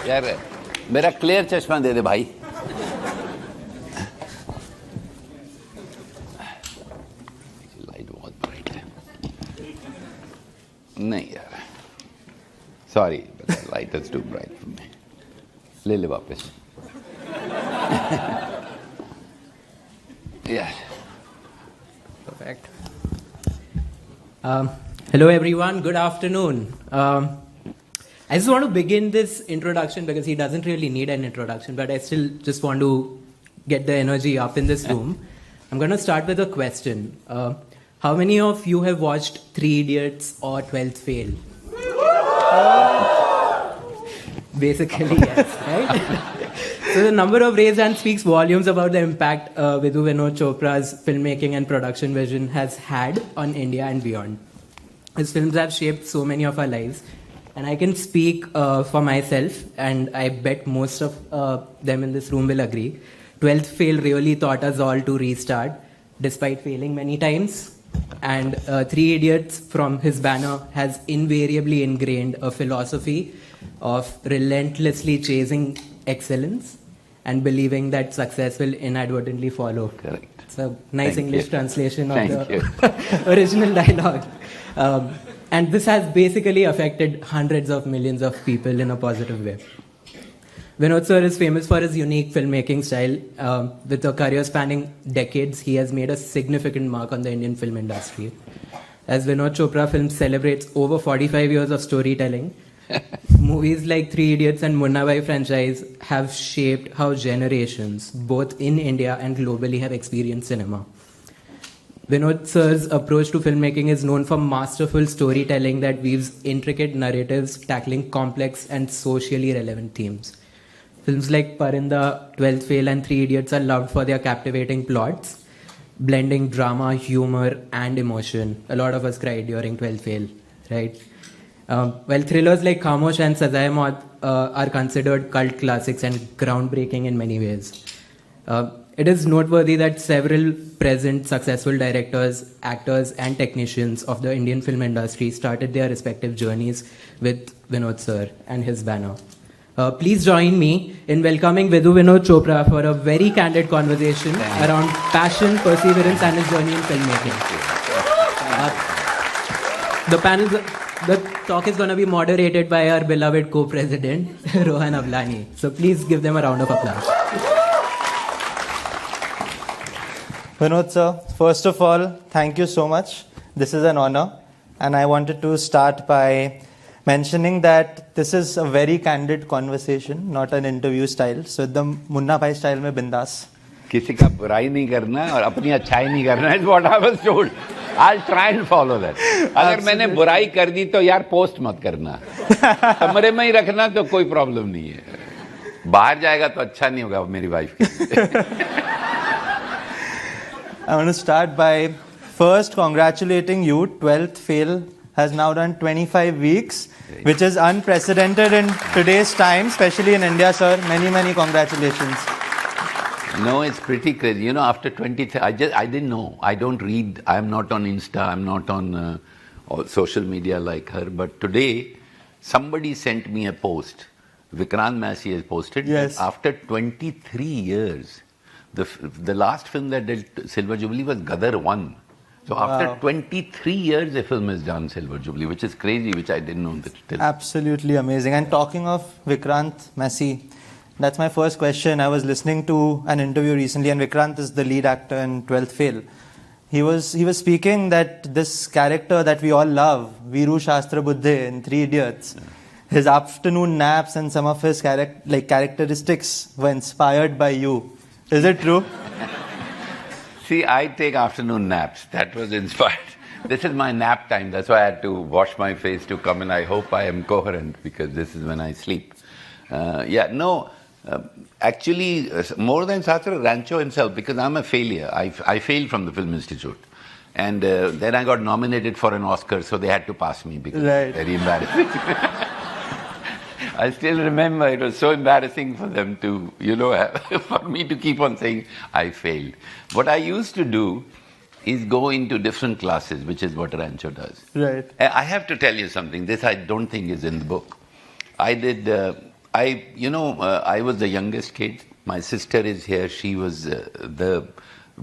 यार मेरा क्लियर चश्मा दे दे भाई. लाइट बहुत ब्राइट है. नहीं यार, sorry, light is too bright for me. ले ले वापस. Yeah. Perfect. Hello everyone, good afternoon. I just want to begin this introduction because he doesn't really need an introduction, but I still just want to get the energy up in this room. I'm going to start with a question. How many of you have watched 3 Idiots or 12th Fail? Basically, yes, right? So the number of raised hands speaks volumes about the impact Vidhu Vinod Chopra's filmmaking and production vision has had on India and beyond. His films have shaped so many of our lives, and I can speak for myself, and I bet most of them in this room will agree. 12th Fail really taught us all to restart, despite failing many times. And 3 Idiots from his banner has invariably ingrained a philosophy of relentlessly chasing excellence and believing that success will inadvertently follow. Correct. It's a nice Thank English you. translation Thank of the original dialogue. And this has basically affected hundreds of millions of people in a positive way. Vinod sir is famous for his unique filmmaking style. With a career spanning decades, he has made a significant mark on the Indian film industry. As Vinod Chopra Films celebrates over 45 years of storytelling, movies like 3 Idiots and Munna Bhai franchise have shaped how generations, both in India and globally, have experienced cinema. Vinod sir's approach to filmmaking is known for masterful storytelling that weaves intricate narratives tackling complex and socially relevant themes. Films like Parinda, 12th Fail and 3 Idiots are loved for their captivating plots, blending drama, humor and emotion. A lot of us cried during 12th Fail, right? While thrillers like Khamosh and Saza Maut are considered cult classics and groundbreaking in many ways. It is noteworthy that several present successful directors, actors and technicians of the Indian film industry started their respective journeys with Vinod sir and his banner. Please join me in welcoming Vidhu Vinod Chopra for a very candid conversation around passion, perseverance and his journey in filmmaking. The talk is going to be moderated by our beloved co-president, Rohan Avlani. So please give them a round of applause. Vinod sir, first of all, thank you so much. This is an honor. And I wanted to start by mentioning that this is a very candid conversation, not an interview style. So the Munna Bhai style mein bindas. किसी का बुराई नहीं करना और अपनी अच्छाई नहीं करना. Is what I was told. I'll try and follow that. अगर मैंने बुराई कर दी तो यार पोस्ट मत करना. कमरे में ही रखना तो कोई प्रॉब्लम नहीं है. बाहर जाएगा तो अच्छा नहीं होगा मेरी वाइफ के. I want to start by first congratulating you. 12th Fail has now done 25 weeks, which is unprecedented in today's time, especially in India, sir. Many, many congratulations. No, it's pretty crazy. You know, after 20, I didn't know. I don't read. I'm not on Insta. I'm not on social media like her. But today, somebody sent me a post. Vikrant Massey has posted. Yes. After 23 years, the last film that did Silver Jubilee was Gadar 1. So after 23 years, a film has done Silver Jubilee, which is crazy, which I didn't know that till. Absolutely amazing. And talking of Vikrant Massey, that's my first question. I was listening to an interview recently, and Vikrant is the lead actor in 12th Fail. He was speaking that this character that we all love, Viru Shastra Buddhe in 3 Idiots, his afternoon naps and some of his characteristics were inspired by you. Is it true? See, I take afternoon naps. That was inspired. This is my nap time. That's why I had to wash my face to come in. I hope I am coherent because this is when I sleep. Actually, more than Shastra, Rancho himself, because I'm a failure. I failed from the Film Institute. And then I got nominated for an Oscar, so they had to pass me because Right. it's very embarrassing. I still remember it was so embarrassing for them to, for me to keep on saying I failed. What I used to do is go into different classes, which is what Rancho does. Right. I have to tell you something. This I don't think is in the book. I I was the youngest kid. My sister is here. She was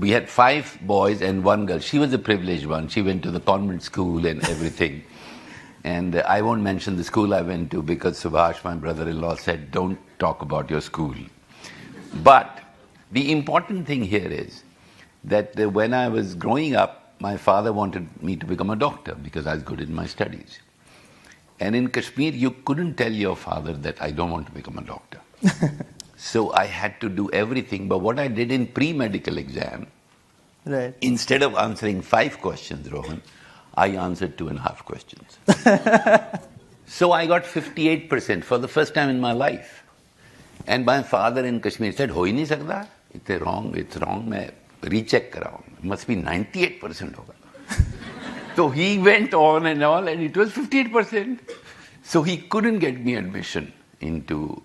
we had 5 boys and 1 girl. She was the privileged one. She went to the convent school and everything. And I won't mention the school I went to because Subhash, my brother-in-law, said, don't talk about your school. But the important thing here is that when I was growing up, my father wanted me to become a doctor because I was good in my studies. And in Kashmir, you couldn't tell your father that I don't want to become a doctor. So I had to do everything. But what I did in pre-medical exam, Right. instead of answering 5 questions, Rohan, I answered 2.5 questions. So I got 58% for the first time in my life. And my father in Kashmir said, "Ho hi nahi sakta. It's wrong. मैं recheck कराऊं. Must be 98% होगा." So he went on and all, and it was 58%. So he couldn't get me admission into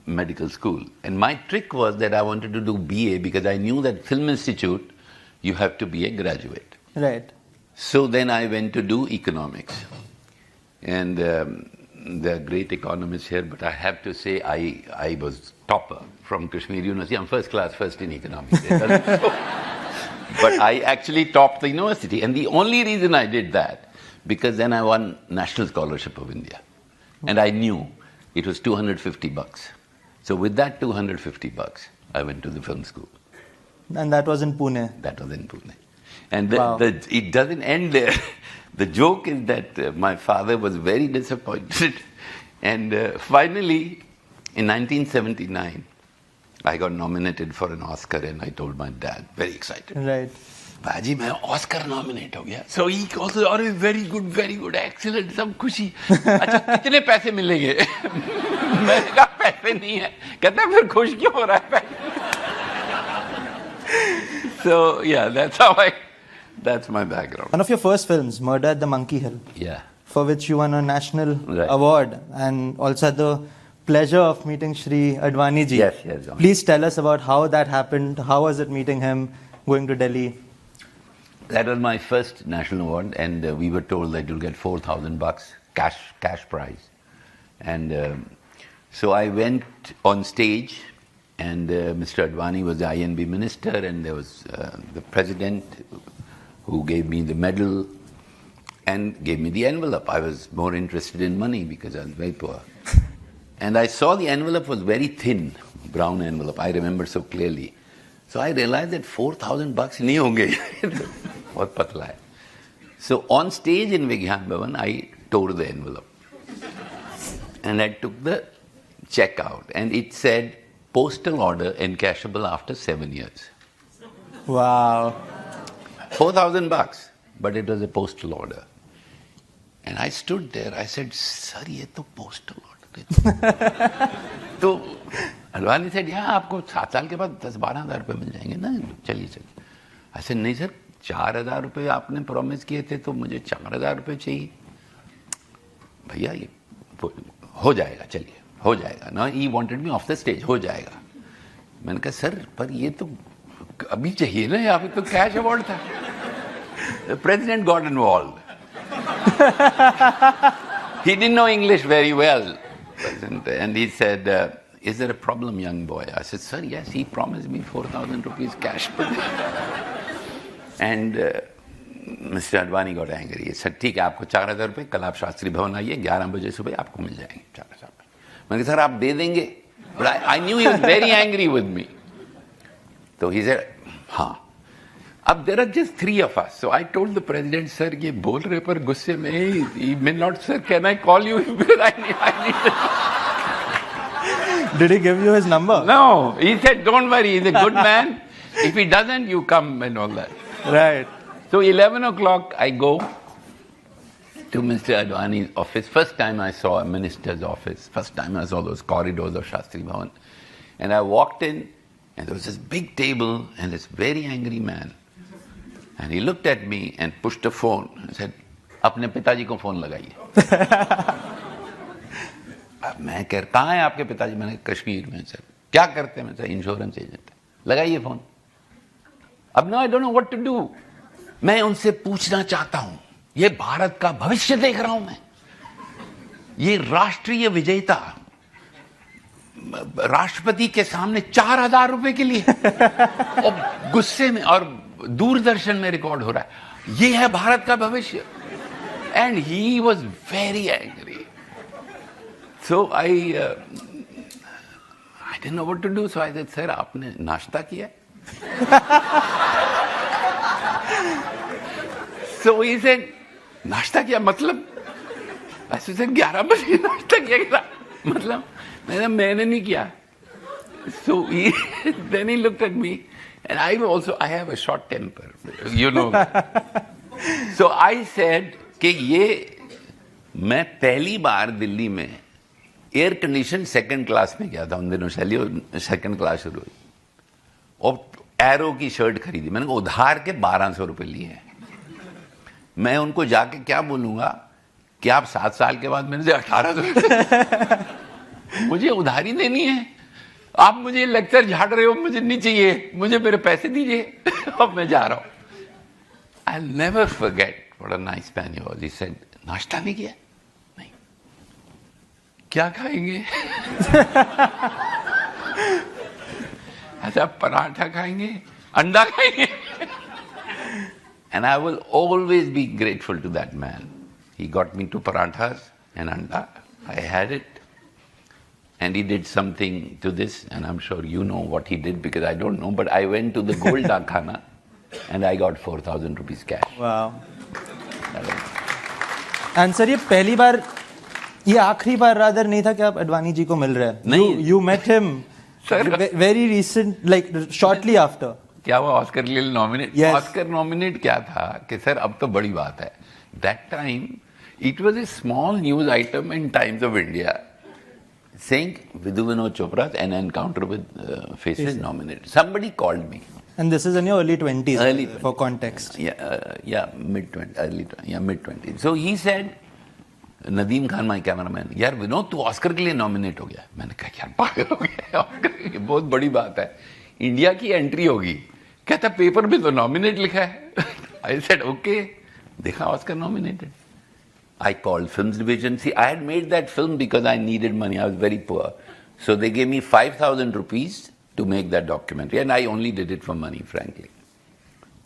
medical school. And my trick was that I wanted to do BA because I knew that Film Institute, you have to be a graduate. Right. So then I went to do economics. And there are great economists here, but I have to say I was topper from Kashmir University. I'm first class, first in economics. But I actually topped the university. And the only reason I did that, because then I won National Scholarship of India. And I knew it was $250. So with that $250, I went to the film school. And that was in Pune. That was in Pune. And Wow. it doesn't end there. The joke is that my father was very disappointed. And finally, in 1979, I got nominated for an Oscar and I told my dad, very excited. Right. Baji, मैं Oscar nominate हो गया. So he also, oh, very good, excellent, सब खुशी. अच्छा, कितने पैसे मिलेंगे? मैंने कहा पैसे नहीं है. कहता फिर खुश क्यों हो रहा है पैसे? So yeah, that's my background. One of your first films, Murder at the Monkey Hill, Yeah. for which you won a national Right. award and also had the pleasure of meeting Shri Advani ji. Yes, yes. Please tell us about how that happened. How was it meeting him, going to Delhi? That was my first national award, and we were told that you'll get $4,000 cash prize. And so I went on stage, and Mr. Advani was the INB minister, and there was the president who gave me the medal and gave me the envelope. I was more interested in money because I was very poor. And I saw the envelope was very thin, brown envelope. I remember so clearly. So I realized that $4,000 नहीं होंगे. बहुत पतला है. So on stage in Vigyan Bhavan, I tore the envelope. And I took the check out. And it said, postal order encashable after 7 years. Wow. $4,000, but it was a postal order. And I stood there, I said, sir, ये तो postal order है. तो Advani said, yeah, आपको 7 साल के बाद 10-12 हज़ार रुपये मिल जाएंगे ना, चलिए. I said, नहीं सर, 4,000 रुपये आपने प्रॉमिस किए थे, तो मुझे 4,000 रुपये चाहिए. भैया ये हो जाएगा, चलिए, हो जाएगा. No, he wanted me off the stage, हो जाएगा. मैंने कहा, सर, पर ये तो अभी चाहिए ना, यहाँ पे तो कैश अवार्ड था. The president got involved. He didn't know English very well. And he said, is there a problem, young boy? I said, sir, yes, he promised me 4,000 rupees cash per day. And Mr. Advani got angry. He said, ठीक है, आपको 4,000 रुपये, कल आप शास्त्री भवन आइए, 11 बजे सुबह आपको मिल जाएंगे 4,000. मैंने कहा, सर, आप दे देंगे? But I knew he was very angry with me. So he said, हाँ. अब there are just 3 of us. So I told the president, sir, ये बोल रहे पर गुस्से में, he may not, sir, can I call you? Because I need Did he give you his number? No, he said, don't worry, he's a good man. If he doesn't, you come and all that. Right. So 11 o'clock, I go to Mr. Advani's office. First time I saw a minister's office. First time I saw those corridors of Shastri Bhavan. And I walked in, and there was this big table and this very angry man. And he looked at me and pushed a phone and said, अपने पिताजी को phone लगाइए. अब मैं कह रहा, कहाँ है आपके पिताजी? मैंने कश्मीर में. सर क्या करते हैं? मैं सर इंश्योरेंस एजेंट. लगाइए फोन. अब no, I don't know what to do. मैं उनसे पूछना चाहता हूं, ये भारत का भविष्य देख रहा हूं मैं, ये राष्ट्रीय विजेता राष्ट्रपति के सामने 4,000 रुपए के लिए और गुस्से में, और दूरदर्शन में रिकॉर्ड हो रहा है, ये है भारत का भविष्य. And he was very angry. So I didn't know what to do. So I said, sir आपने नाश्ता किया? सो ही सेड, नाश्ता किया मतलब? ऐसे सर 11 बजे नाश्ता किया मतलब? मैंने नहीं किया. So then he looked at me, and I have a short temper, you know. So I said कि ये मैं पहली बार दिल्ली में एयर कंडीशन सेकंड क्लास में गया था. उन दिनों शैली सेकंड क्लास शुरू हुई, और एरो की शर्ट खरीदी. मैंने उधार के 1,200 रुपए लिए हैं. मैं उनको जाके क्या बोलूंगा कि आप 7 साल के बाद मेरे से 1800 मुझे उधारी देनी है, आप मुझे लेक्चर झाड़ रहे हो, मुझे नहीं चाहिए, मुझे मेरे पैसे दीजिए. अब मैं जा रहा हूं. I'll never forget what a nice man he was. He said, नाश्ता नहीं किया? नहीं. क्या खाएंगे? ऐसा पराठा खाएंगे, अंडा खाएंगे. And I will always be grateful to that man. He got me 2 parathas and anda. I had it. And he did something to this, and I'm sure you know what he did because I don't know, but I went to the Gold Khana and I got 4,000 rupees cash. Wow. And sir, ये पहली बार, ये आखिरी बार rather नहीं था कि आप अडवाणी जी को मिल रहे हैं? नहीं. You met him Sir. very recent, like shortly after. क्या वो ऑस्कर के लिए नॉमिनेट? Yes. ऑस्कर नॉमिनेट क्या था कि सर अब तो बड़ी बात है. That time it was a small news item in Times of India saying Vidhu Vinod Chopra's An Encounter with Faces nominated. Somebody called me. And this is in your early 20s. Early for context. mid-20s. So he said, Nadeem Khan my cameraman, यार विनोद तू Oscar के लिए nominate हो गया. मैंने कहा यार पागल हो गया, ऑस्कर की बहुत बड़ी बात है, इंडिया की एंट्री होगी. कहता पेपर में तो नॉमिनेट लिखा है. I said okay. देखा Oscar nominated. I called films division. See, I had made that film because I needed money. I was very poor. So they gave me 5,000 rupees to make that documentary. And I only did it for money, frankly.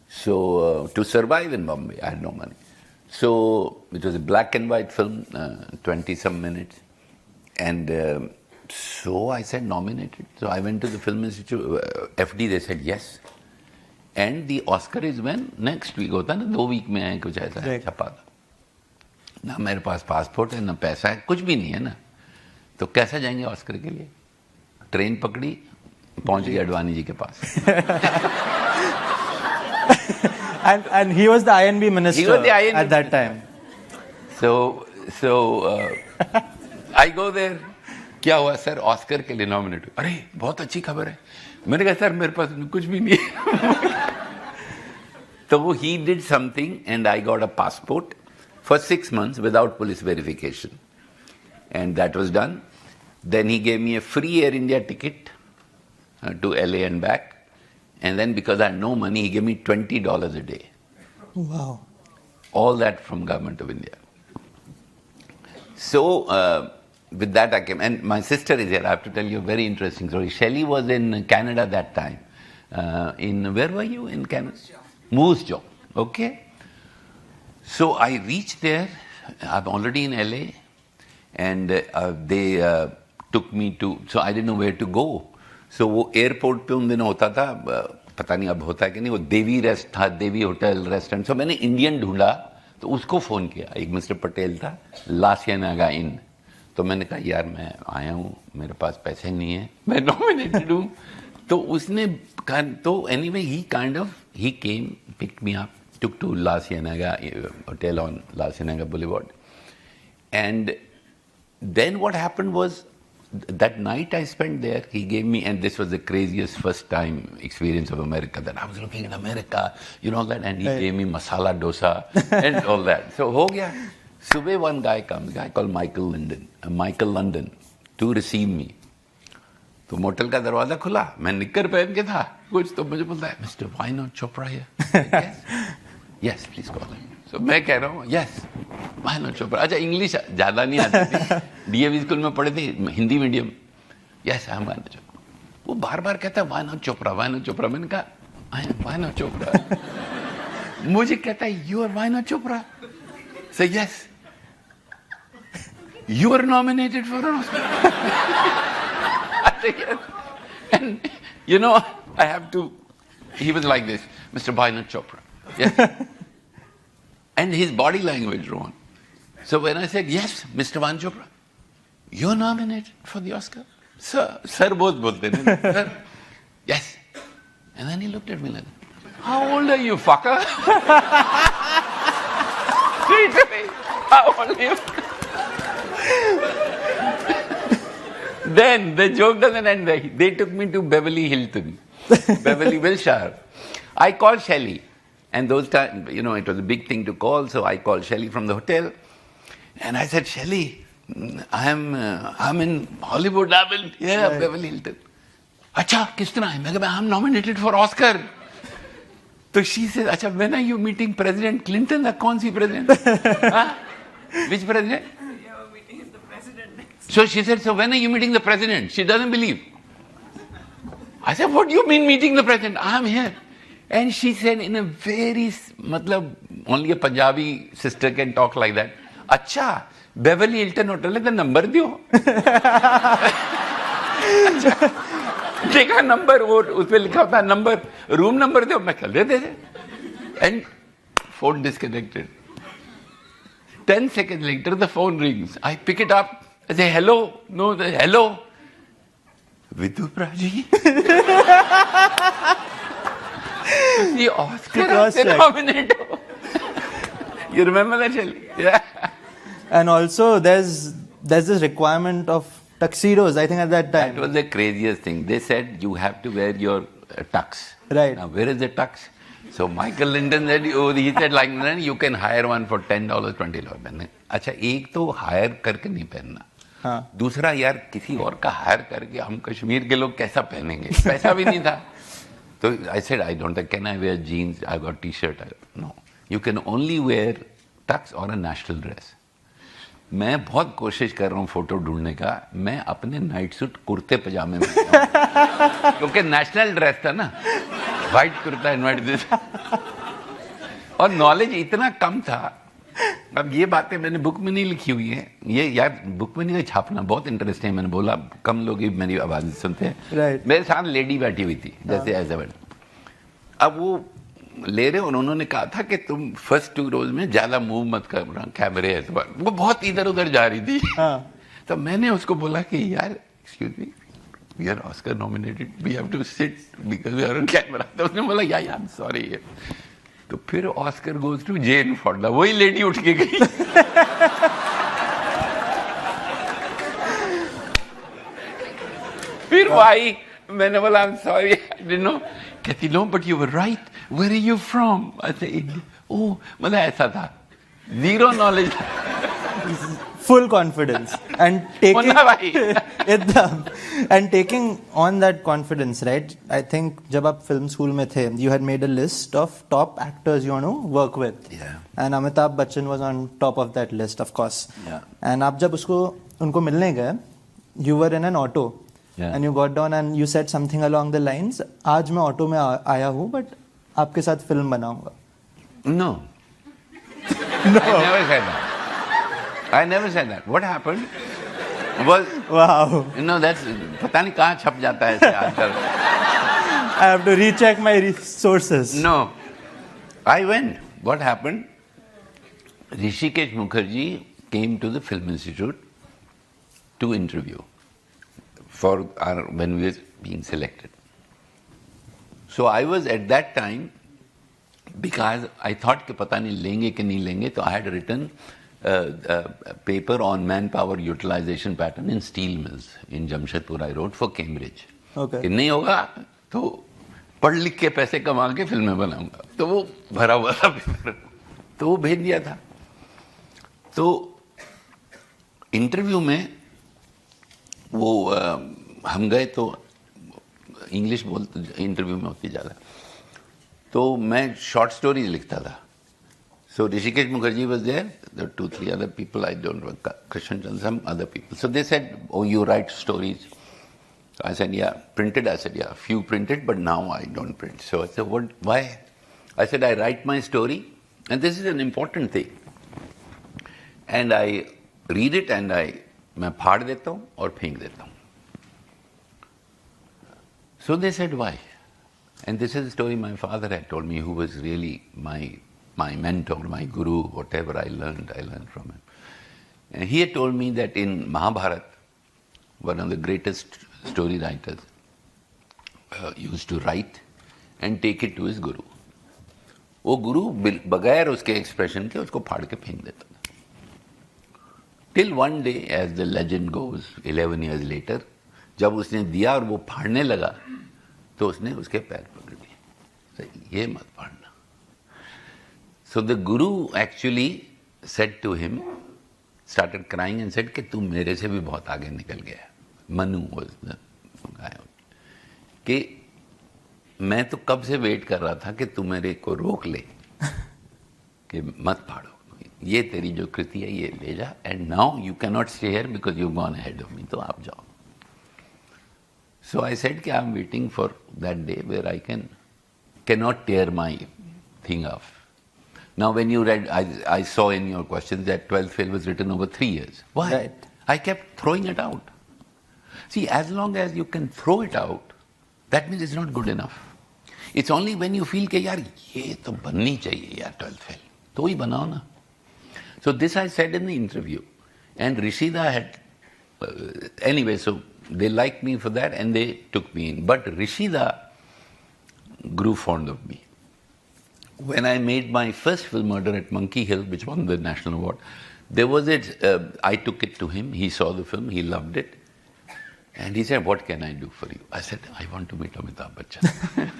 So, to survive in Bombay, I had no money. So, it was a black and white film, 20-some minutes. And so I said nominated. So I went to the Film Institute, FD, they said yes. And the Oscar is when? Next week. होता ना 2 week में है कुछ ऐसा है छपा था. ना मेरे पास पासपोर्ट है, ना पैसा है, कुछ भी नहीं है ना. तो कैसे जाएंगे ऑस्कर के लिए? ट्रेन पकड़ी, पहुंच गए अडवाणी जी के पास. And he was the INB minister. He was the INB at that time. So I go there. क्या हुआ सर? ऑस्कर के लिए नॉमिनेट. अरे बहुत अच्छी खबर है. मैंने कहा सर मेरे पास कुछ भी नहीं है. तो वो he did something and I got a passport for 6 months without police verification. And that was done. Then he gave me a free Air India ticket to LA and back. And then because I had no money, he gave me $20 a day. Wow. All that from Government of India. So with that I came. And my sister is here. I have to tell you a very interesting story. Shelley was in Canada that time. Where were you in Canada? Moose Jaw. Okay. So I reached there. I'm already in LA. And they took me to, so I didn't know where to go. So वो airport पे उन दिनों होता था, पता नहीं अब होता है कि नहीं, वो देवी रेस्ट था, देवी होटल रेस्टोरेंट. सो मैंने इंडियन ढूंढा, तो उसको फ़ोन किया. एक मिस्टर पटेल था, ला सिएनागा इन. तो मैंने कहा यार मैं आया हूँ, मेरे पास पैसे नहीं है, मैं नॉमिनेटेड हूँ. तो उसने कहा, तो anyway he kind of he came, picked me up, took to La Cienega hotel on La Cienega Boulevard. And then what happened was, that night I spent there, he gave me, and this was the craziest first time experience of America, that I was looking at America, you know that, and he gave me masala dosa and all that. So ho gaya. Subah one guy comes, a guy called Michael London, to receive me. तो motel का दरवाजा खुला, मैं निक्कर पहन के था कुछ, तो मुझे बोलता है mister why not Chopra here? Yes please call him. So मैं कह रहा हूँ यस व्हाई नॉट चोपड़ा. अच्छा इंग्लिश ज़्यादा नहीं आती थी, डीएवी स्कूल में पढ़े थे, Hindi medium. yes, I am Vaina Chopra. वो बार बार कहता है वाइनोद चोपड़ा, वाइनोद चोपड़ा. मैंने कहा I am Vaina Chopra. मुझे कहता है you are Vaina Chopra. Say yes. You are nominated for an Oscar. I say yes. And you know, I have to. He was like this, Mr. Vaina Chopra. Yes. And his body language, Rohan. So when I said yes, Mr. Vaina Chopra, you're nominated for the Oscar. Sir both bolte ne. Sir. Yes. And then he looked at me like, how old are you, fucker? Straight away. How old are you? Then the joke doesn't end there. They took me to Beverly Hilton, Beverly Wilshire. I called Shelley. And those times, you know, it was a big thing to call, so I called Shelley from the hotel. And I said, Shelley, I'm in Hollywood, I'm in Beverly Hilton. Acha, kis tarah hai? I'm nominated for Oscar. So she said, Acha, when are you meeting President Clinton? Kaun si president? Huh? Which president? You're meeting the president next. So she said, so when are you meeting the president? She doesn't believe. I said, what do you mean meeting the president? I'm here. And she said in a very, only a Punjabi sister can talk like that. Acha, Beverly Hilton Hotel का number दियो. देखा number, वो उस पे लिखा होता है number, room number दियो. मैं चल दे. And phone disconnected. 10 seconds later the phone rings. I pick it up. I say hello. No, hello. Vidhu Praji. The Oscar nominated. You remember that, Shelley? Yeah. And also, there's this requirement of tuxedos, I think, at that time. That was the craziest thing. They said you have to wear your tux. Right. Now, where is the tux? So Michael Linton said, he said like, you can hire one for $10, $20. अच्छा, एक तो higher करके नहीं पहनना. हाँ. दूसरा यार किसी और का हायर करके हम कश्मीर के लोग कैसा पहनेंगे? पैसा भी नहीं था. So I said, I don't think, can I wear jeans? I got t-shirt. No. You can only wear tux or a national dress. मैं बहुत कोशिश कर रहा हूँ फोटो ढूंढने का. मैं अपने नाइट सूट कुर्ते पजामे में क्योंकि नेशनल ड्रेस था ना, वाइट कुर्ता इन्वाइट. और नॉलेज इतना कम था. अब ये बातें मैंने बुक में नहीं लिखी हुई है. ये यार बुक में नहीं छापना बहुत इंटरेस्टिंग है. मैंने बोला कम लोग ही मेरी आवाज सुनते हैं. Right. मेरे साथ लेडी बैठी हुई थी जैसे ऐसे बैठ. अब वो ले रहे और उन्होंने कहा था कि तुम फर्स्ट 2 रोज में ज्यादा मूव मत करना, कैमरे है. वो बहुत इधर उधर जा रही थी. तो मैंने उसको बोला कि यार excuse me, we are Oscar nominated, we have to sit because we are on camera. तो उसने बोला या आई एम सॉरी. तो फिर Oscar goes to Jane Fonda. वही लेडी उठ के गई. फिर भाई मैंने बोला I am sorry, I didn't know. कहती no but you were right, where are you from? I said oh, मतलब ऐसा था, zero knowledge. Full confidence and taking on that confidence, right? I think जब आप film school में थे, you had made a list of top actors you want to work with. Yeah. And Amitabh Bachchan was on top of that list, of course. Yeah. And आप जब उनको मिलने गए, you were in an auto. Yeah. And you got down and you said something along the lines, आज मैं auto में आया हूँ, but आपके साथ फिल्म बनाऊंगा. No. I never said that. I never said that. What happened was, Wow. you know, that's, पता नहीं कहाँ छप जाता है ऐसे आजकल. I have to recheck my sources. No. I went. What happened? Rishikesh Mukherjee came to the Film Institute to interview when we were being selected. So I was at that time, because I thought कि पता नहीं लेंगे कि नहीं लेंगे, तो I had written a paper on manpower utilization pattern in steel mills in Jamshedpur I wrote for Cambridge. Okay. कि नहीं होगा तो पढ़ लिख के पैसे कमा के फिल्में बनाऊंगा. तो वो भरा हुआ था पेपर, तो वो भेज दिया था. तो इंटरव्यू में वो हम गए तो इंग्लिश बोलते इंटरव्यू में होती ज़्यादा. तो मैं शॉर्ट स्टोरीज लिखता था. So Rishikesh Mukherjee was there, there were 2-3 other people, I don't know, Krishan Chandra, some other people. So they said, oh, you write stories. I said, yeah, printed. I said, yeah, few printed, but now I don't print. So I said, what? Why? I said, I write my story, and this is an important thing. And I read it, and मैं फाड़ देता हूँ और फेंक देता हूँ. So they said, why? And this is a story my father had told me, who was really my mentor, my guru, whatever I learned from him. And he had told me that in Mahabharata, one of the greatest story writers used to write and take it to his guru. वो गुरु बगैर उसके expression के उसको फाड़ के फेंक देता था. Till one day, as the legend goes, 11 years later, जब उसने दिया और वो फाड़ने लगा, तो उसने उसके पैर पकड़ लिए. So, ये मत फाड़ना. So the guru actually said to him, started crying and said कि तू मेरे से भी बहुत आगे निकल गया. Manu was the guy. कि मैं तो कब से वेट कर रहा था कि तू मेरे को रोक ले कि मत फाड़ो, ये तेरी जो कृति है ये ले जा, and now you can not stay here because you gone ahead of me, तो आप जाओ. सो आई सेड कि I am waiting for that day where I can not tear my thing off. Now when you read, I saw in your questions that 12th fail was written over 3 years. Why? Right. I kept throwing it out. See, as long as you can throw it out, that means it's not good enough. It's only when you feel कि यार ये तो बननी चाहिए यार 12th fail, तो ही बनाओ ना. So this I said in the interview, and Rishida had anyway. So they liked me for that, and they took me in. But Rishida grew fond of me. When I made my first film, Murder at Monkey Hill, which won the national award, there was I took it to him. He saw the film. He loved it. And he said, what can I do for you? I said, I want to meet Amitabh Bachchan.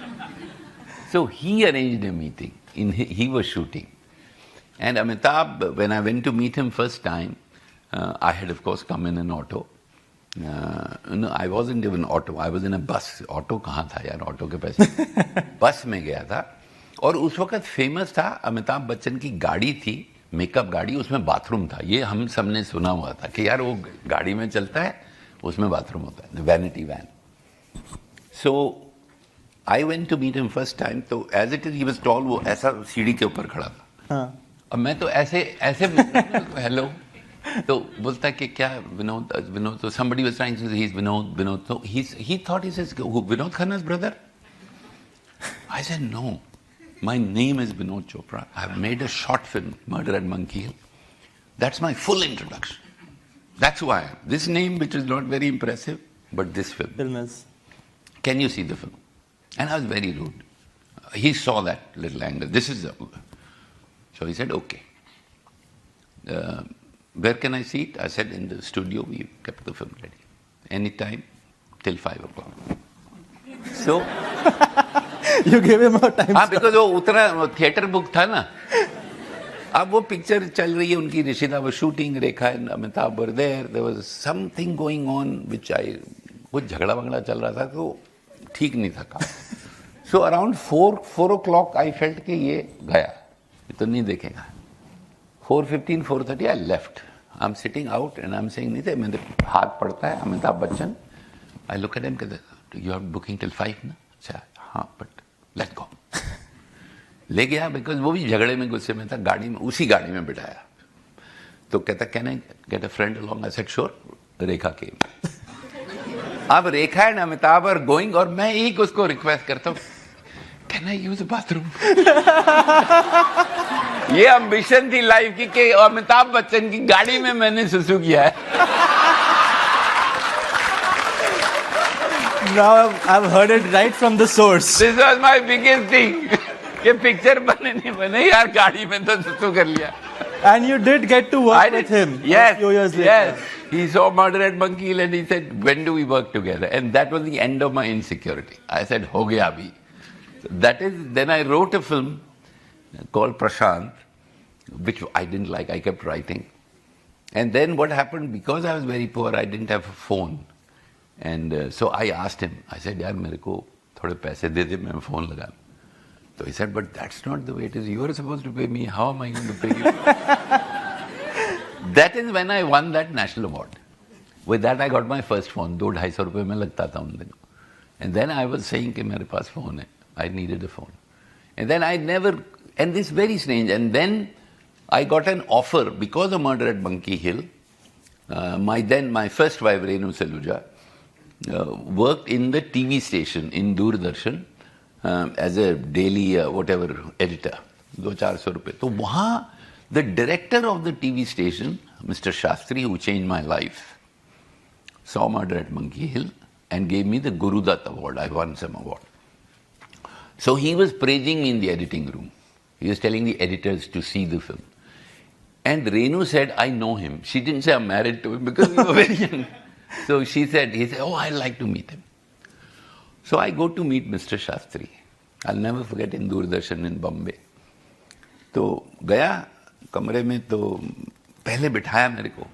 So he arranged a meeting. He was shooting. And Amitabh, when I went to meet him first time, I had of course come in an auto. No, I wasn't even auto. I was in a bus. Auto कहाँ था यार? Auto के पैसे. बस में गया था. और उस वक्त फेमस था, अमिताभ बच्चन की गाड़ी थी, मेकअप गाड़ी, उसमें बाथरूम था. ये हम सबने सुना हुआ था कि यार वो गाड़ी में चलता है, उसमें बाथरूम होता है, vanity van. So I went to meet him first time. तो as it is he was tall, वो ऐसा सीढ़ी के ऊपर खड़ा था. अब मैं तो ऐसे हेलो, तो बोलता कि क्या विनोद, तो somebody was trying to say he's Vinod. So he thought, he says, Vinod Khanna's brother? I said, no. My name is Vinod Chopra. I've made a short film, Murder at Monkey Hill. That's my full introduction. That's who I am. This name, which is not very impressive, but this film. Film is. Can you see the film? And I was very rude. He saw that little angle. This is so he said, okay. Where can I see it? I said, in the studio, we kept the film ready. Anytime, till 5 o'clock. So, you gave him a time. हाँ, because वो उतना theatre book था ना. अब वो picture चल रही है उनकी, ऋषिदा was shooting, Rekha and Amitabh were there. There was something going on which कुछ झगड़ा वगड़ा चल रहा था, तो ठीक नहीं था काम. So around 4 o'clock I felt कि ये गया, ये तो नहीं देखेगा. 4:15, 4:30 I left. I'm sitting out and I'm saying, नहीं, मेरे हाथ पड़ता है Amitabh Bachchan. I look at him, you are booking till 5 ना? अच्छा, हाँ, but let's go. ले गया, because वो भी झगड़े में गुस्से में था, गाड़ी में, उसी गाड़ी में बिठाया. तो कहता, can I get a friend along? I said, sure. Rekha came. अब रेखा and अमिताभ are going, और मैं एक उसको रिक्वेस्ट करता हूँ, can I use the bathroom? ये एम्बिशन थी लाइफ की कि अमिताभ बच्चन की गाड़ी में मैंने सुसु किया है. Now I've heard it right from the source. This was my biggest thing. कि पिक्चर बने नहीं बने यार, गाड़ी में तो सुसु कर लिया. And you did get to work with him. Yes, a few years later. yes. He saw Murder at Monkey Hill and he said, when do we work together? And that was the end of my insecurity. I said, ho gaya abhi. That is, then I wrote a film called Prashant, which I didn't like. I kept writing. And then what happened, because I was very poor, I didn't have a phone. And so I asked him, I said, yaar, mere ko thode paise de de, main phone laga. So he said, but that's not the way it is. You are supposed to pay me. How am I going to pay you? That is when I won that national award. With that I got my first phone. 200-250 रुपए में लगता था उन दिनों. And then I was saying कि मेरे पास phone है. I needed a phone. And then I never, and this very strange, and then I got an offer because of Murder at Monkey Hill. My first wife Renu Saluja worked in the TV station in Doordarshan as a daily whatever editor. 200-400 रुपए. तो वहाँ the director of the TV station, Mr. Shastri, who changed my life, saw Murder at Monkey Hill and gave me the Guru Dutt Award. I won some award. So he was praising me in the editing room. He was telling the editors to see the film. And Renu said, I know him. She didn't say I'm married to him because we were very young. So he said, oh, I'd like to meet him. So I go to meet Mr. Shastri. I'll never forget in Doordarshan in Bombay. तो गया कमरे में तो पहले बिठाया मेरे को.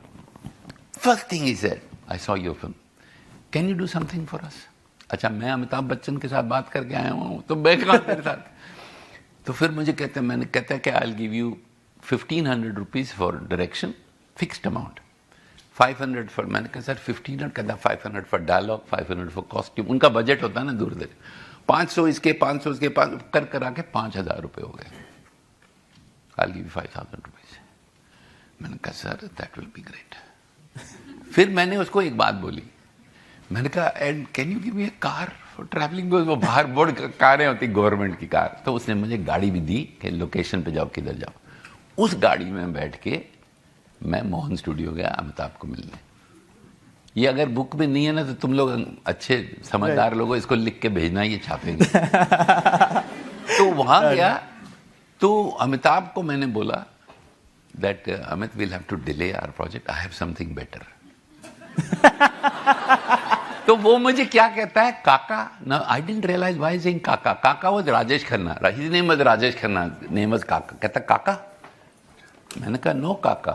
First thing he said, I saw your film. Can you do something for us? अच्छा मैं अमिताभ बच्चन के साथ बात करके आया हूँ तो मैं कहाँ तेरे साथ. तो फिर मुझे मैंने कहता है कि I'll give you 1,500 rupees for direction, fixed amount. 500 for, मैंने कहा सर 1,500 कहता 500 for dialogue, 500 for costume. उनका बजट होता है ना दूर दर. 500 इसके 500 इसके कर करा के 5,000 रुपये हो गए. I'll give you 5,000 rupees. मैंने कहा sir that will be great. फिर मैंने उसको एक बात बोली. मैंने कहा and can you give me a car for travelling. वो बाहर बोर्ड कारें होती गवर्नमेंट की कार. तो उसने मुझे गाड़ी भी दी कि लोकेशन पे जाओ किधर जाओ. उस गाड़ी में बैठ के मैं मोहन स्टूडियो गया अमिताभ को मिलने. ये अगर बुक में नहीं है ना तो तुम लोग अच्छे समझदार लोगों इसको लिख के भेजना, ये छापेंगे. तो वहां गया तो अमिताभ को मैंने बोला that Amit will have to delay our project, I have something better. तो वो मुझे क्या कहता है काका. ना I didn't realise why is saying Kaka. Kaka was Rajesh Khanna. His name was Rajesh Khanna, name was Kaka. कहता काका. मैंने कहा no Kaka.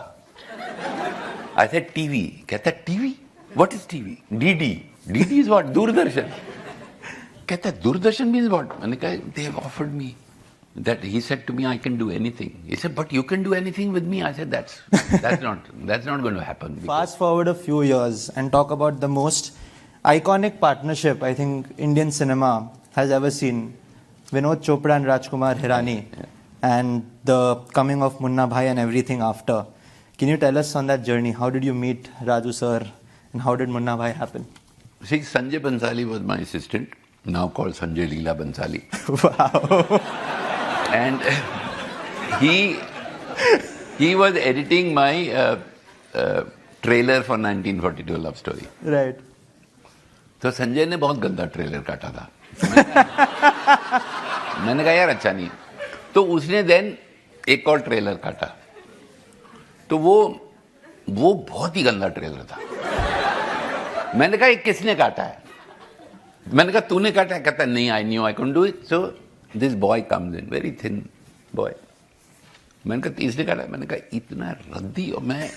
I said TV. कहता TV. What is TV? DD. DD is what? Doordarshan. कहता दूरदर्शन मींस व्हाट? मैंने कहा they have offered me that. He said to me I can do anything. He said but you can do anything with me. I said that's not going to happen. Fast forward a few years and talk about the most iconic partnership I think Indian cinema has ever seen. Vinod Chopra and Rajkumar Hirani. And the coming of Munna Bhai and everything after. Can you tell us on that journey? How did you meet Raju sir and how did Munna Bhai happen? See, Sanjay Bansali was my assistant, now called Sanjay Leela Bansali. Wow. And he was editing my trailer for 1942 Love Story. Right. तो संजय ने बहुत गंदा trailer काटा था. मैंने कहा यार अच्छा नहीं. तो उसने देन एक और ट्रेलर काटा. तो वो बहुत ही गंदा ट्रेलर था. मैंने कहा ये किसने काटा है? मैंने कहा तूने काटा है? कहता नहीं, I knew I can do it. So this boy comes in, very thin boy. मैंने कहा तीसरे काटा. मैंने कहा इतना रद्दी. और मैं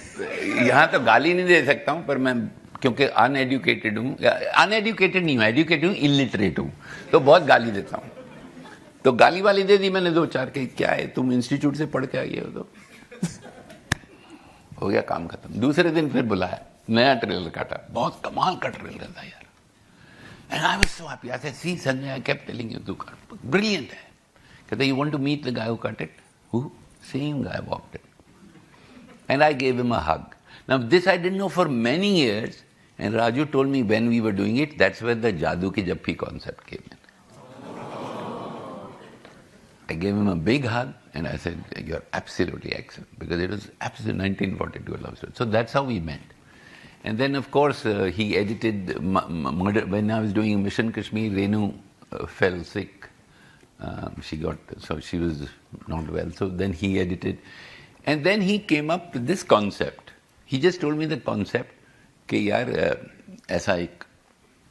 यहाँ तो गाली नहीं दे सकता हूँ पर मैं क्योंकि अनएडुकेटेड हूँ. अनएडुकेटेड नहीं हूँ, एडुकेटेड हूँ, इलिटरेट हूँ, तो बहुत गाली देता हूँ. तो गाली वाली दे दी मैंने 2-4 के. क्या है तुम इंस्टीट्यूट से पढ़ के आई हो? तो हो गया काम खत्म. दूसरे दिन फिर बुलाया, नया ट्रेलर काटा. बहुत कमाल का ट्रेलर था यार. And I was so happy. I said, see Sanjay, I kept telling you, brilliant hai. कहता, you want to meet the guy who cut it? Who? Same guy walked in. And I gave him a hug. Now this I didn't know for many years. And Raju told me when we were doing it, that's where the Jadoo Ki Jaffi concept came in. I gave him a big hug and I said, you're absolutely excellent. Because it was absolutely 1942 love story. So that's how we met. And then, of course, he edited Murder. When I was doing Mission Kashmir, Renu fell sick. She was not well. So then he edited. And then he came up with this concept. He just told me the concept कि यार ऐसा एक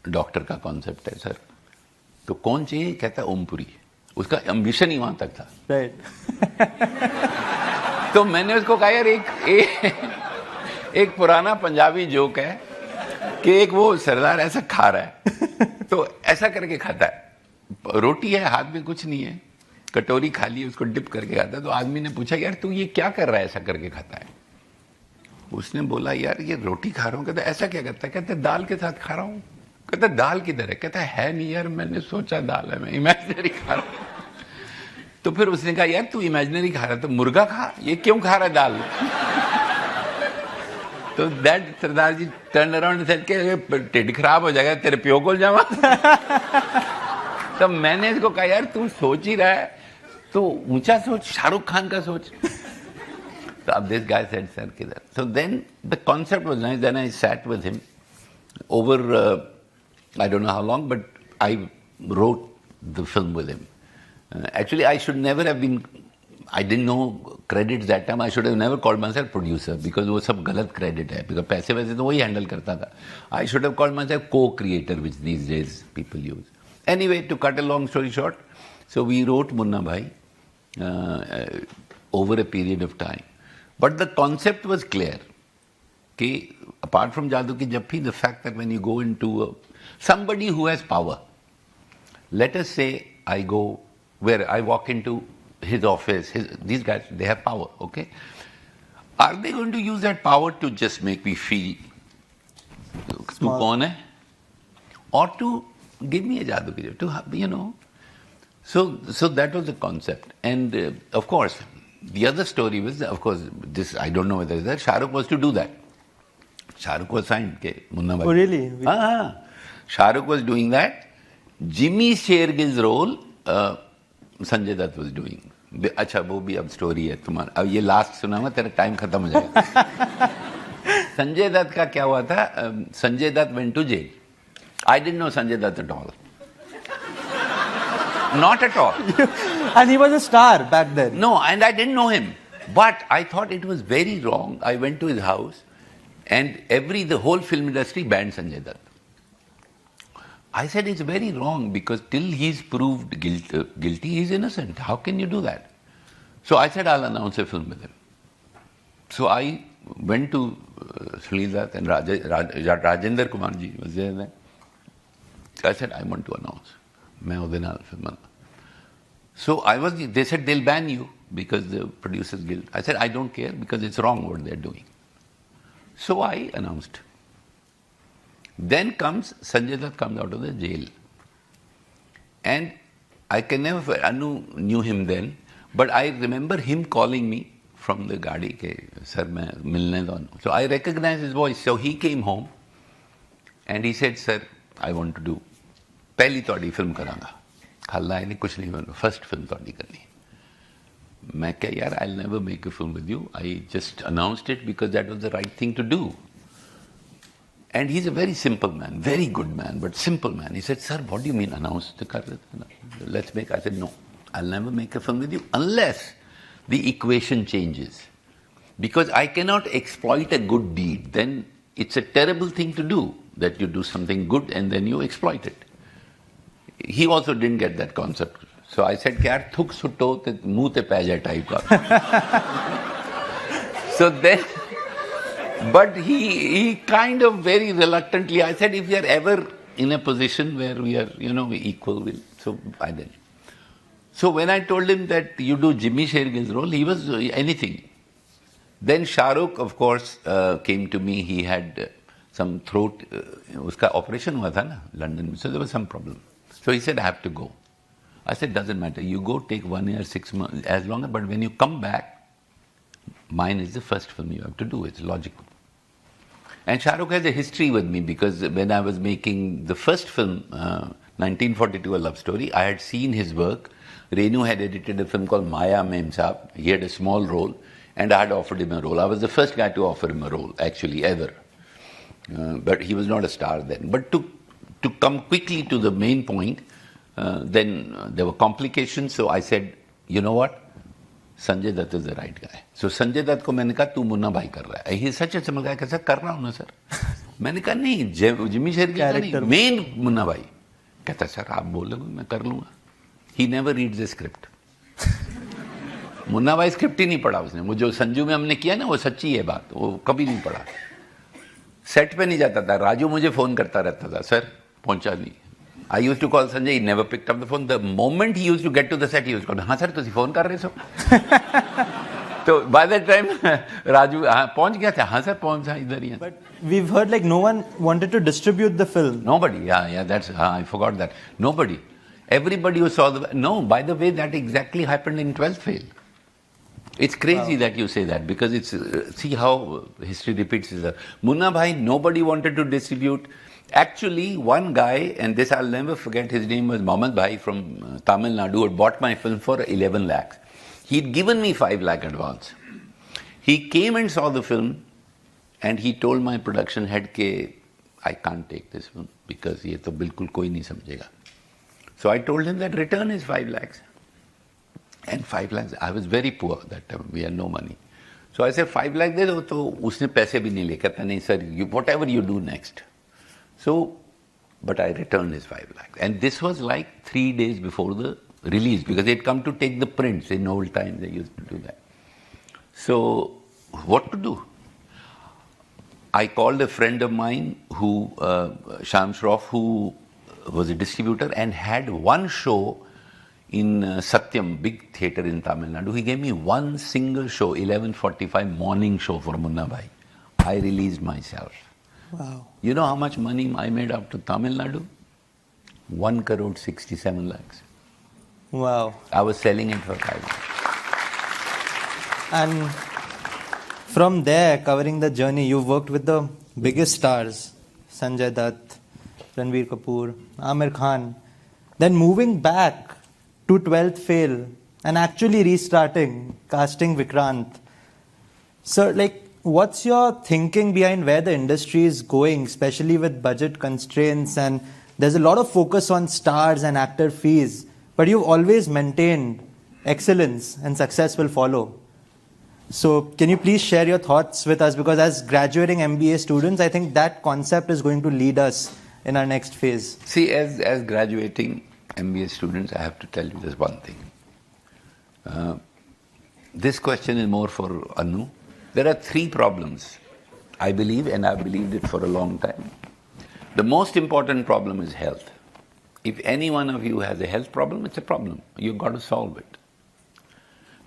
doctor का concept है sir. तो कौन चाहिए? कहता ओमपुरी. उसका एम्बिशन ही वहां तक था. Right. तो मैंने उसको कहा यार एक पुराना पंजाबी जोक है कि एक वो सरदार ऐसा खा रहा है तो ऐसा करके खाता है. रोटी है, हाथ में कुछ नहीं है, कटोरी खाली है, उसको डिप करके खाता है. तो आदमी ने पूछा यार तू ये क्या कर रहा है ऐसा करके खाता है? उसने बोला यार ये रोटी खा रहा हूँ। कहता ऐसा क्या करता है? कहते दाल के साथ खा रहा हूँ। कहता दाल किधर है? कहता है नहीं यार, मैंने सोचा दाल है, मैं इमेजिनरी खा रहा हूँ। तो फिर उसने कहा यार तू इमेजिनरी खा रहा है तो मुर्गा खा, ये क्यों खा रहा है दाल? तो that sardar ji turn around said के टिड खराब हो जाएगा, तेरे प्यो को जावा। तो मैंने इसको कहा यार तू सोच ही रहा है तो ऊंचा सोच, शाहरुख खान का सोच। So this guy said, sir, kidhar? So then the concept was nice. Then I sat with him over, I don't know how long, but I wrote the film with him. Actually, I should never have been, I didn't know credits that time. I should have never called myself producer because वो सब गलत credit है. Because पैसे वैसे तो वही handle करता था. I should have called myself co-creator, which these days people use. Anyway, to cut a long story short, so we wrote Munna Bhai over a period of time. But the concept was clear. Okay, apart from Jadoo Ki Jaffi, the fact that when you go into somebody who has power, let us say I go where I walk into his office, these guys, they have power, okay? Are they going to use that power to just make me feel tu kaun hai? Or to give me a Jadoo Ki Jaffi, to have, you know. So that was the concept. And of course, the other story was, of course, this, I don't know whether it's that, Shah Rukh was to do that. Shah Rukh was signed, ke Munna Bhai. Oh, really? Shah Rukh was doing that. Jimmy Shergill's role, Sanjay Dutt was doing. अच्छा वो भी अब story है तुम्हारा. अब ये last सुनाऊंगा, तेरा टाइम खत्म हो जाएगा. संजय दत्त का क्या हुआ था? Sanjay Dutt went to jail. I didn't know Sanjay Dutt at all. Not at all. And he was a star back then. No, and I didn't know him. But I thought it was very wrong. I went to his house and the whole film industry banned Sanjay Dutt. I said it's very wrong because till he's proved guilty, he's innocent. How can you do that? So I said I'll announce a film with him. So I went to Sunil Dutt and Rajendra Kumar ji was there then. I said I want to announce. So they said they'll ban you because the Producers Guild. I said I don't care because it's wrong what they're doing. So I announced. Then Sanjay Dutt comes out of the jail. And I can never, Anu knew him then, but I remember him calling me from the gaadi ke, sir, main milne do. So I recognized his voice. So he came home and he said, sir, I want to do पहली तोड़ी film करांगा. खाला है नहीं कुछ नहीं, मैंने first film तोड़ी करनी. मैं क्या यार, I'll never make a film with you. I just announced it because that was the right thing to do. And he's a very simple man, very good man, but simple man. He said, sir, what do you mean announce? Let's make. I said, no, I'll never make a film with you unless the equation changes. Because I cannot exploit a good deed. Then it's a terrible thing to do, that you do something good and then you exploit it. He also didn't get that concept. So I said, yaar, thuk sutto te muh te pੈ jaye type ka. So then, but he kind of very reluctantly, I said, if we are ever in a position where we are, equal, so I did. So when I told him that you do Jimmy Shergill's role, he was anything. Then Shah Rukh, of course, came to me. He had some throat, uska operation hua tha na, London, so there was some problem. So he said, I have to go. I said, doesn't matter. You go, take 1 year, 6 months, as long as, but when you come back, mine is the first film you have to do. It's logical. And Shah Rukh has a history with me because when I was making the first film, 1942, A Love Story, I had seen his work. Renu had edited a film called Maya Mem Saab. He had a small role and I had offered him a role. I was the first guy to offer him a role, actually, ever. But he was not a star then. But to come quickly to the main point, then there were complications. So I said, you know what? Sanjay Dutt is the right guy. So Sanjay Dutt को मैंने कहा तू मुन्ना भाई कर रहा है. He is such a simple guy. कैसा कर रहा हूँ ना सर? मैंने कहा नहीं, जिमी शेरगिल का नहीं, मेन मुन्ना भाई. कहता सर आप बोलोगे मैं कर लूँगा. He never reads the script. Munna भाई स्क्रिप्ट ही नहीं पढ़ा उसने. वो जो संजू में हमने किया ना, वो सच्ची है बात. वो कभी नहीं पढ़ा. सेट पे नहीं जाता था. राजू मुझे फोन करता रहता था. सर पहुंचा नहीं. I used to call Sanjay, he never picked up the phone. The moment he used to get to the set, he used to call, हाँ सर तुसी फोन कर रहे हो. तो by that time राजू पहुंच गया था. हाँ सर पहुंचा इधर ही. But we've heard like no one wanted to distribute the film. Nobody. Yeah. That's I forgot that. Nobody. Everybody who saw the no. By the way, that exactly happened in 12th fail. It's crazy that you say that because it's see how history repeats itself. Munna Bhai, nobody wanted to distribute. Actually, one guy, and this I'll never forget, his name was Mohammed Bhai from Tamil Nadu, had bought my film for 11 lakhs. He'd given me 5 lakh advance. He came and saw the film, and he told my production head, "Ke I can't take this film because ये तो बिल्कुल कोई नहीं समझेगा." So I told him that return is 5 lakhs. And 5 lakhs, I was very poor that time, we had no money. So I said, 5 lakh दे दो, तो उसने पैसे भी नहीं ले, कहता नहीं sir, whatever you do next. So, but I returned his 5 lakhs. And this was like 3 days before the release, because they'd come to take the prints. In old times, they used to do that. So, what to do? I called a friend of mine, who Sham Shroff, who was a distributor and had one show in Satyam, big theatre in Tamil Nadu. He gave me one single show, 11:45 morning show for Munna Bhai. I released myself. Wow. You know how much money I made out to Tamil Nadu? 1 crore 67 lakhs. Wow. I was selling it for 5 lakhs. And from there, covering the journey, you've worked with the biggest stars, Sanjay Dutt, Ranbir Kapoor, Amir Khan. Then moving back to 12th fail and actually restarting, casting Vikrant. So, like, what's your thinking behind where the industry is going, especially with budget constraints, and there's a lot of focus on stars and actor fees, but you've always maintained excellence and success will follow. So can you please share your thoughts with us, because as graduating MBA students, I think that concept is going to lead us in our next phase. See, as graduating MBA students, I have to tell you this one thing. This question is more for Anu. There are 3 problems, I believe, and I've believed it for a long time. The most important problem is health. If any one of you has a health problem, it's a problem. You've got to solve it.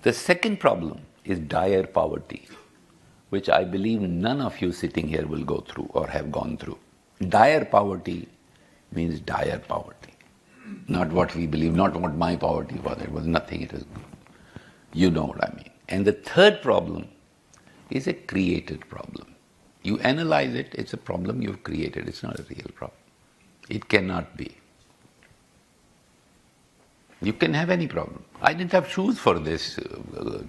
The second problem is dire poverty, which I believe none of you sitting here will go through or have gone through. Dire poverty means dire poverty. Not what we believe, not what my poverty was. It was nothing, it was good. You know what I mean. And the third problem is a created problem. You analyze it, it's a problem you've created, it's not a real problem. It cannot be. You can have any problem. I didn't have shoes for this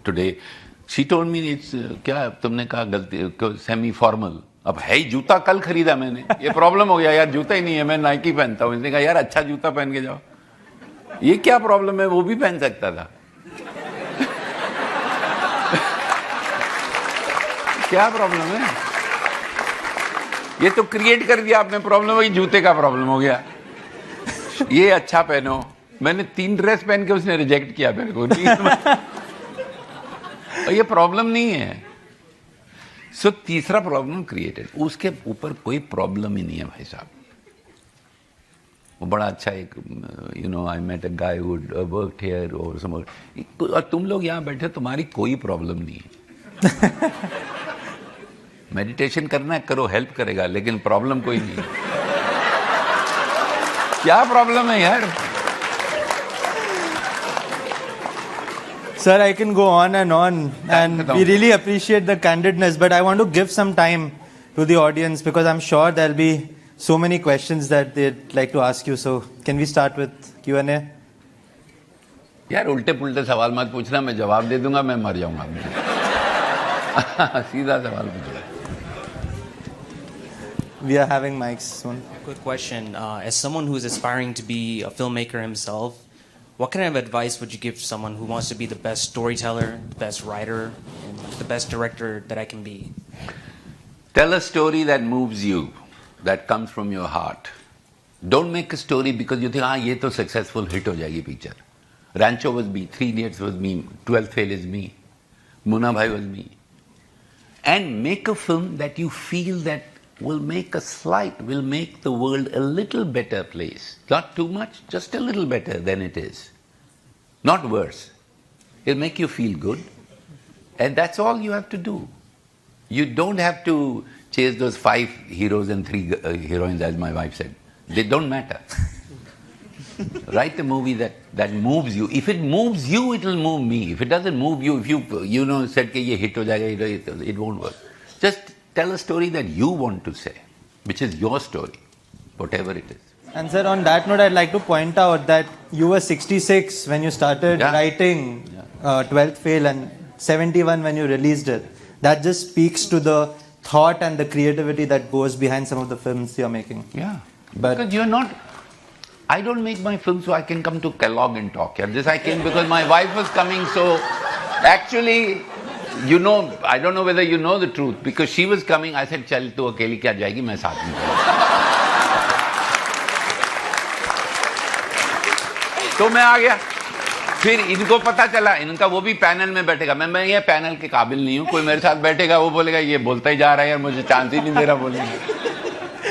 today. She told me it's क्या तुमने कहा गलती semi formal. अब है ही जूता कल खरीदा मैंने. ये प्रॉब्लम हो गया यार, जूता ही नहीं है, मैं नाइकी पहनता हूँ. इसने कहा यार अच्छा जूता पहन के जाओ. ये क्या प्रॉब्लम है, वो भी पहन सकता था. क्या प्रॉब्लम है? ये तो क्रिएट कर दिया आपने प्रॉब्लम. वही जूते का प्रॉब्लम हो गया. ये अच्छा पहनो. मैंने 3 ड्रेस पहन के उसने रिजेक्ट किया मेरे को. और ये प्रॉब्लम नहीं है. सो तीसरा प्रॉब्लम क्रिएटेड. उसके ऊपर कोई प्रॉब्लम ही नहीं है भाई साहब. वो बड़ा अच्छा एक I met a guy who worked here और समवेयर. और तुम लोग यहाँ बैठे, तुम्हारी कोई प्रॉब्लम नहीं है. मेडिटेशन करना है करो, हेल्प करेगा, लेकिन प्रॉब्लम कोई नहीं है. क्या प्रॉब्लम है यार? Sir, I can go on, and we really appreciate the candidness, but I want to give some time to the audience because I'm sure there'll be so many questions that they'd like to ask you. So, can we start with Q&A? यार उल्टे पुल्टे सवाल मत पूछना, मैं जवाब दे दूंगा, मैं मर जाऊंगा. सीधा सवाल पूछना. We are having mics soon. Quick question. As someone who's aspiring to be a filmmaker himself, what kind of advice would you give someone who wants to be the best storyteller, the best writer, and the best director that I can be? Tell a story that moves you, that comes from your heart. Don't make a story because you think, ये तो successful hit हो जाएगी picture. Rancho was me, 3 Idiots was me, 12th Fail is me, Munna Bhai was me. And make a film that you feel that will make the world a little better place. Not too much, just a little better than it is. Not worse. It'll make you feel good. And that's all you have to do. You don't have to chase those 5 heroes and 3 heroines, as my wife said. They don't matter. Write a movie that moves you. If it moves you, it will move me. If it doesn't move you, if you know said that ye hit ho jayega, it won't work. Just tell a story that you want to say, which is your story, whatever it is. And sir, on that note, I'd like to point out that you were 66 when you started writing 12th Fail and 71 when you released it. That just speaks to the thought and the creativity that goes behind some of the films you're making. Yeah. But because you're not... I don't make my film so I can come to Kellogg and talk. This I came because my wife was coming, so... Actually, you know, I don't know whether you know the truth. Because she was coming, I said, chal, tu akeli kya jayegi, main saath mein jaऊंगा. तो मैं आ गया. फिर इनको पता चला, इनका वो भी पैनल में बैठेगा. मैं ये पैनल के काबिल नहीं हूँ. कोई मेरे साथ बैठेगा, वो बोलेगा ये बोलता ही जा रहा है यार, मुझे चांस ही नहीं दे रहा बोलने.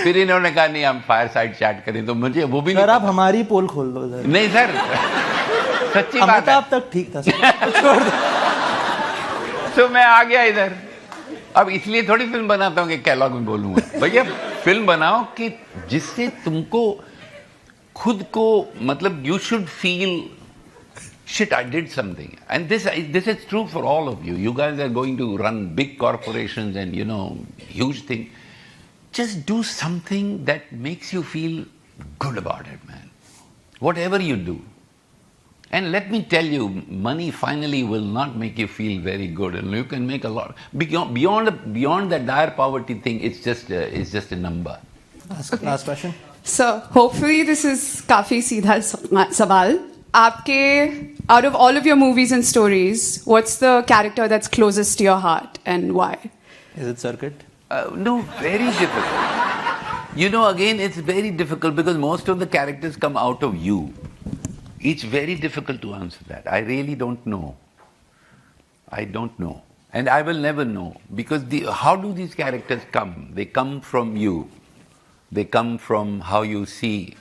फिर इन्होंने कहा नहीं हम फायर साइड चैट करें, तो मुझे वो भी सर आप हमारी पोल खोल दो सर. नहीं सर, सच्ची बात है. अमिताभ तक ठीक था सर. तो मैं आ गया इधर. अब इसलिए थोड़ी फिल्म बनाता हूँ कि कैलॉग में बोलूँगा. भैया फिल्म बनाओ कि जिससे तुमको खुद को मतलब you should feel shit, I did something. And this is true for all of you. You guys are going to run big corporations and, you know, huge things. Just do something that makes you feel good about it, man. Whatever you do. And let me tell you, money finally will not make you feel very good. And you can make a lot. Beyond the dire poverty thing, it's just a number. Last question. So, hopefully this is काफी सीधा सवाल. आपके, out of all of your movies and stories, what's the character that's closest to your heart and why? Is it Circuit? No, very difficult. You know, again, it's very difficult because most of the characters come out of you. It's very difficult to answer that. I really don't know. I don't know. And I will never know. Because how do these characters come? They come from you. They come from how you see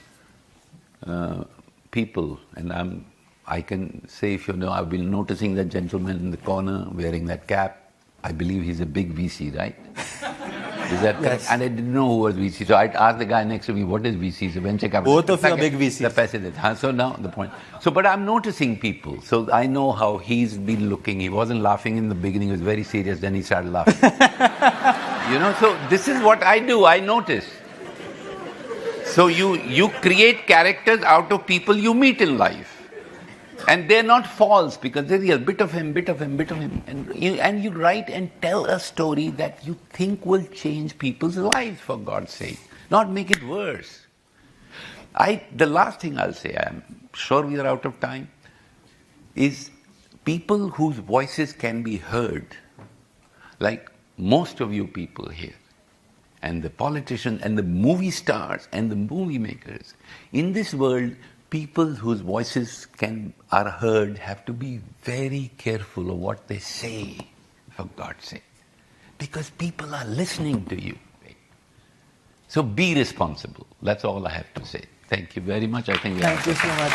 people. And I can say, if you know, I've been noticing that gentleman in the corner wearing that cap. I believe he's a big VC, right? Is that correct? And I didn't know who was VC. So I asked the guy next to me, what is VC? So venture capital. Both of you are big VCs. So now the point. So, but I'm noticing people. So I know how he's been looking. He wasn't laughing in the beginning. He was very serious. Then he started laughing. You know, so this is what I do. I notice. So you create characters out of people you meet in life. And they're not false because they're real. Bit of him, bit of him, bit of him. And you write and tell a story that you think will change people's lives, for God's sake. Not make it worse. The last thing I'll say, I'm sure we are out of time, is people whose voices can be heard, like most of you people here, and the politicians and the movie stars and the movie makers. In this world, people whose voices are heard have to be very careful of what they say, for God's sake. Because people are listening to you. So be responsible. That's all I have to say. Thank you very much. I think Thank you so much.